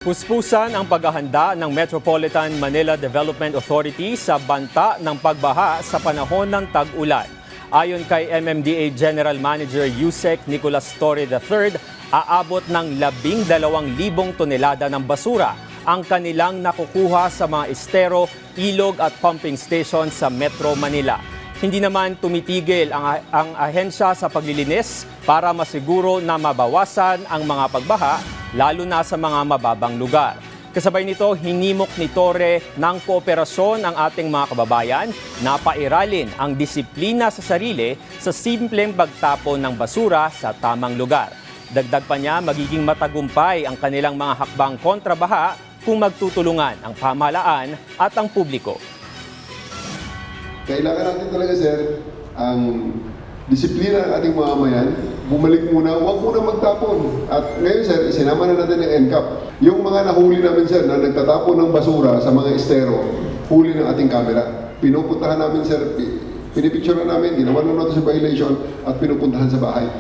Puspusan ang paghahanda ng Metropolitan Manila Development Authority sa banta ng pagbaha sa panahon ng tag-ulan. Ayon kay MMDA General Manager Yusek Nicolas Torre III, aabot ng 12,000 tonelada ng basura ang kanilang nakukuha sa mga estero, ilog at pumping station sa Metro Manila. Hindi naman tumitigil ang ahensya sa paglilinis para masiguro na mabawasan ang mga pagbaha, lalo na sa mga mababang lugar. Kasabay nito, hinimok ni Torre ng kooperasyon ang ating mga kababayan na pairalin ang disiplina sa sarili sa simpleng pagtapon ng basura sa tamang lugar. Dagdag pa niya, magiging matagumpay ang kanilang mga hakbang kontrabaha kung magtutulungan ang pamahalaan at ang publiko. Kailangan natin talaga, sir, ang disiplina ng ating mamamayan. Bumalik muna, huwag muna magtapon. At ngayon, sir, isinama na natin ng NCAP. Yung mga nahuli namin, sir, na nagtatapon ng basura sa mga estero, huli ng ating camera. Pinupuntahan namin, sir, pinipicture na namin, ginawa ng notice of violation at pinupuntahan sa bahay.